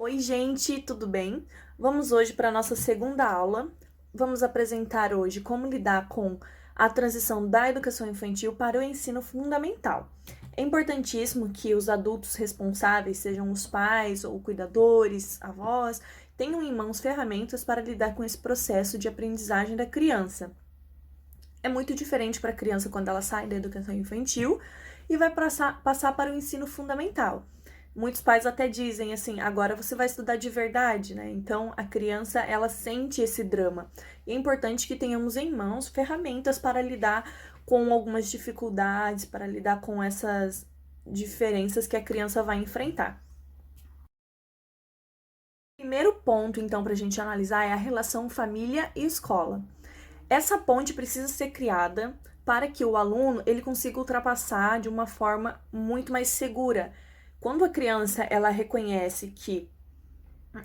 Oi, gente, tudo bem? Vamos hoje para a nossa segunda aula. Vamos apresentar hoje como lidar com a transição da educação infantil para o ensino fundamental. É importantíssimo que os adultos responsáveis, sejam os pais ou cuidadores, avós, tenham em mãos ferramentas para lidar com esse processo de aprendizagem da criança. É muito diferente para a criança quando ela sai da educação infantil e vai passar para o ensino fundamental. Muitos pais até dizem assim, agora você vai estudar de verdade, né? Então a criança ela sente esse drama. E é importante que tenhamos em mãos ferramentas para lidar com algumas dificuldades, para lidar com essas diferenças que a criança vai enfrentar. O primeiro ponto, então, para a gente analisar é a relação família e escola. Essa ponte precisa ser criada para que o aluno ele consiga ultrapassar de uma forma muito mais segura. Quando a criança ela reconhece que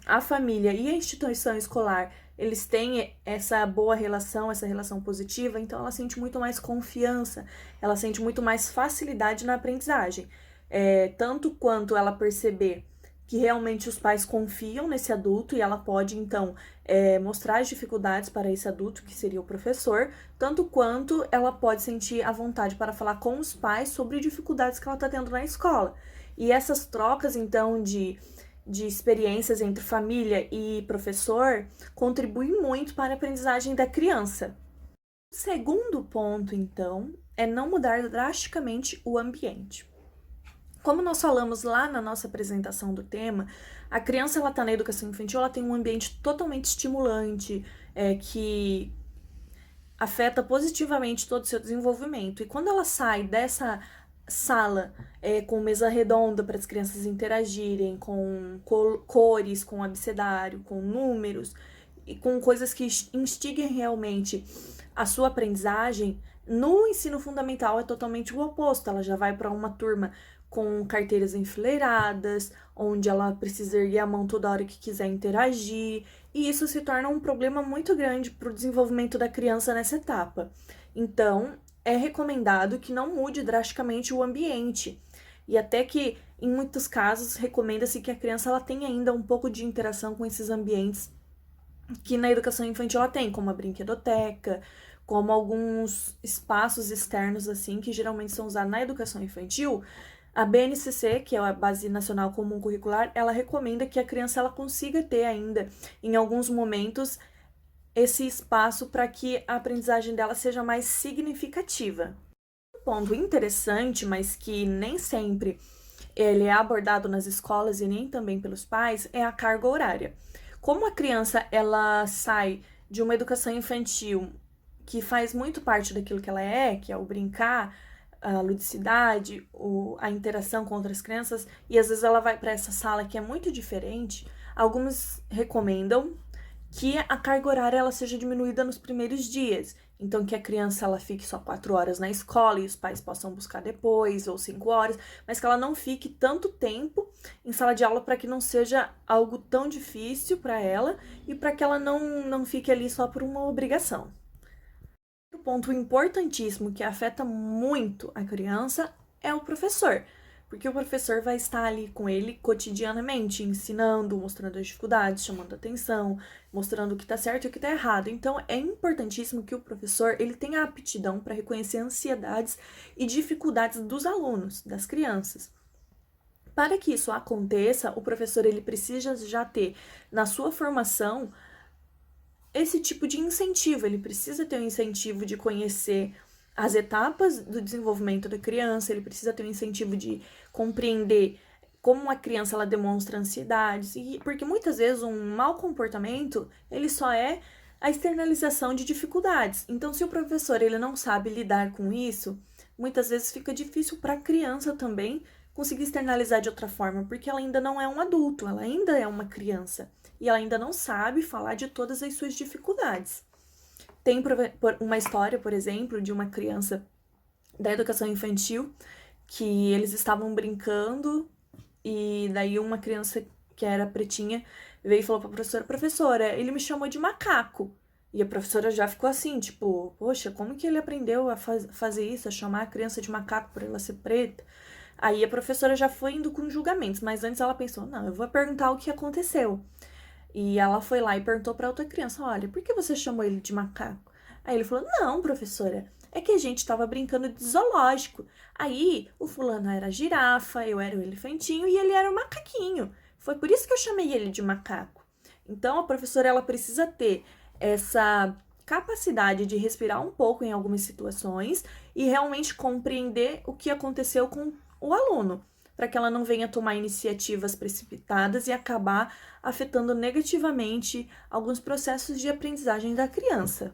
a família e a instituição escolar eles têm essa boa relação, essa relação positiva, então ela sente muito mais confiança, ela sente muito mais facilidade na aprendizagem. Tanto quanto ela perceber que realmente os pais confiam nesse adulto e ela pode, então, mostrar as dificuldades para esse adulto, que seria o professor, tanto quanto ela pode sentir a vontade para falar com os pais sobre dificuldades que ela está tendo na escola. E essas trocas, então, de experiências entre família e professor contribuem muito para a aprendizagem da criança. O segundo ponto, então, é não mudar drasticamente o ambiente. Como nós falamos lá na nossa apresentação do tema, a criança ela está na educação infantil, ela tem um ambiente totalmente estimulante, que afeta positivamente todo o seu desenvolvimento. E quando ela sai dessa sala com mesa redonda para as crianças interagirem, com cores, com abecedário, com números e com coisas que instiguem realmente a sua aprendizagem, no ensino fundamental é totalmente o oposto. Ela já vai para uma turma com carteiras enfileiradas, onde ela precisa erguer a mão toda hora que quiser interagir, e isso se torna um problema muito grande para o desenvolvimento da criança nessa etapa. Então, é recomendado que não mude drasticamente o ambiente, e até que, em muitos casos, recomenda-se que a criança ela tenha ainda um pouco de interação com esses ambientes que na educação infantil ela tem, como a brinquedoteca, como alguns espaços externos assim que geralmente são usados na educação infantil. A BNCC, que é a Base Nacional Comum Curricular, ela recomenda que a criança ela consiga ter ainda, em alguns momentos, esse espaço para que a aprendizagem dela seja mais significativa. Um ponto interessante, mas que nem sempre ele é abordado nas escolas e nem também pelos pais, é a carga horária. Como a criança ela sai de uma educação infantil que faz muito parte daquilo que ela que é o brincar, a ludicidade, a interação com outras crianças, e às vezes ela vai para essa sala que é muito diferente, alguns recomendam que a carga horária ela seja diminuída nos primeiros dias. Então, que a criança ela fique só 4 horas na escola e os pais possam buscar depois, ou 5 horas, mas que ela não fique tanto tempo em sala de aula para que não seja algo tão difícil para ela e para que ela não fique ali só por uma obrigação. Outro ponto importantíssimo que afeta muito a criança é o professor, porque o professor vai estar ali com ele cotidianamente, ensinando, mostrando as dificuldades, chamando atenção, mostrando o que está certo e o que está errado. Então, é importantíssimo que o professor ele tenha aptidão para reconhecer ansiedades e dificuldades dos alunos, das crianças. Para que isso aconteça, o professor ele precisa já ter na sua formação esse tipo de incentivo. Ele precisa ter um incentivo de conhecer as etapas do desenvolvimento da criança, ele precisa ter um incentivo de compreender como a criança ela demonstra ansiedades, e porque muitas vezes um mau comportamento, ele só é a externalização de dificuldades. Então, se o professor ele não sabe lidar com isso, muitas vezes fica difícil para a criança também conseguir externalizar de outra forma, porque ela ainda não é um adulto, ela ainda é uma criança e ela ainda não sabe falar de todas as suas dificuldades. Tem uma história, por exemplo, de uma criança da educação infantil que eles estavam brincando e daí uma criança que era pretinha veio e falou para a professora, ele me chamou de macaco. E a professora já ficou assim, tipo, poxa, como que ele aprendeu a fazer isso, a chamar a criança de macaco por ela ser preta? Aí a professora já foi indo com julgamentos, mas antes ela pensou, não, eu vou perguntar o que aconteceu. E ela foi lá e perguntou para outra criança, olha, por que você chamou ele de macaco? Aí ele falou, não, professora, é que a gente estava brincando de zoológico. Aí o fulano era a girafa, eu era o elefantinho e ele era o macaquinho. Foi por isso que eu chamei ele de macaco. Então a professora ela precisa ter essa capacidade de respirar um pouco em algumas situações e realmente compreender o que aconteceu com o aluno, para que ela não venha tomar iniciativas precipitadas e acabar afetando negativamente alguns processos de aprendizagem da criança.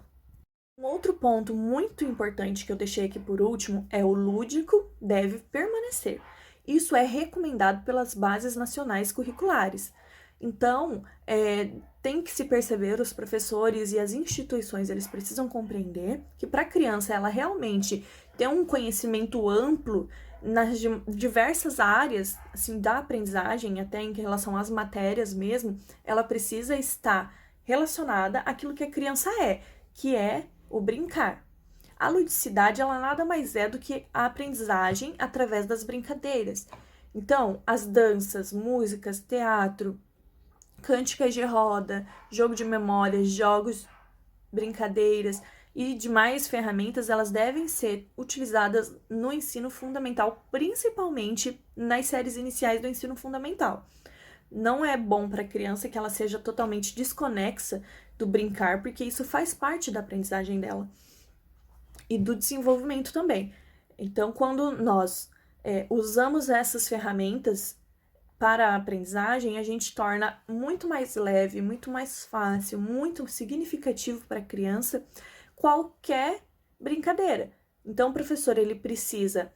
Um outro ponto muito importante que eu deixei aqui por último é o lúdico deve permanecer. Isso é recomendado pelas bases nacionais curriculares. Então, tem que se perceber, os professores e as instituições, eles precisam compreender que para a criança ela realmente ter um conhecimento amplo nas diversas áreas, assim, da aprendizagem, até em relação às matérias mesmo, ela precisa estar relacionada àquilo que a criança é, que é o brincar. A ludicidade, ela nada mais é do que a aprendizagem através das brincadeiras. Então, as danças, músicas, teatro, cânticas de roda, jogo de memória, jogos, brincadeiras e demais ferramentas, elas devem ser utilizadas no ensino fundamental, principalmente nas séries iniciais do ensino fundamental. Não é bom para a criança que ela seja totalmente desconexa do brincar, porque isso faz parte da aprendizagem dela e do desenvolvimento também. Então, quando nós usamos essas ferramentas para a aprendizagem, a gente torna muito mais leve, muito mais fácil, muito significativo para a criança qualquer brincadeira. Então, o professor ele precisa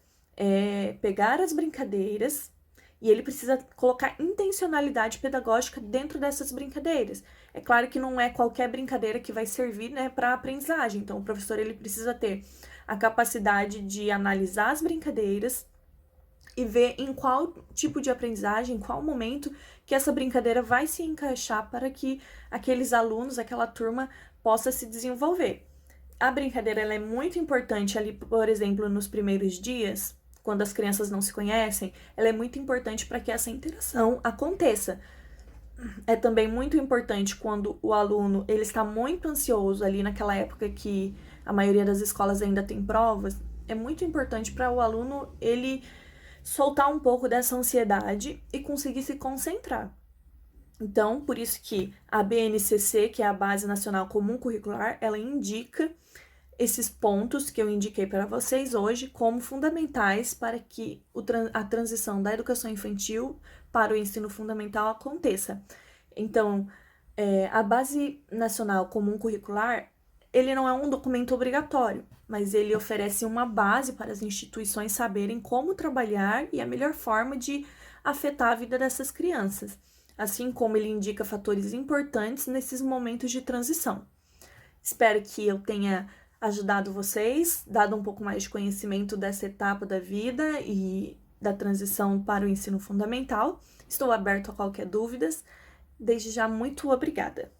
pegar as brincadeiras e ele precisa colocar intencionalidade pedagógica dentro dessas brincadeiras. É claro que não é qualquer brincadeira que vai servir, né, para a aprendizagem. Então, o professor ele precisa ter a capacidade de analisar as brincadeiras e ver em qual tipo de aprendizagem, em qual momento que essa brincadeira vai se encaixar para que aqueles alunos, aquela turma, possa se desenvolver. A brincadeira ela é muito importante ali, por exemplo, nos primeiros dias, quando as crianças não se conhecem, ela é muito importante para que essa interação aconteça. É também muito importante quando o aluno ele está muito ansioso ali naquela época que a maioria das escolas ainda tem provas. É muito importante para o aluno ele soltar um pouco dessa ansiedade e conseguir se concentrar. Então, por isso que a BNCC, que é a Base Nacional Comum Curricular, ela indica esses pontos que eu indiquei para vocês hoje como fundamentais para que a transição da educação infantil para o ensino fundamental aconteça. Então, a Base Nacional Comum Curricular, ele não é um documento obrigatório, mas ele oferece uma base para as instituições saberem como trabalhar e a melhor forma de afetar a vida dessas crianças, assim como ele indica fatores importantes nesses momentos de transição. Espero que eu tenha ajudado vocês, dado um pouco mais de conhecimento dessa etapa da vida e da transição para o ensino fundamental. Estou aberto a qualquer dúvidas. Desde já, muito obrigada!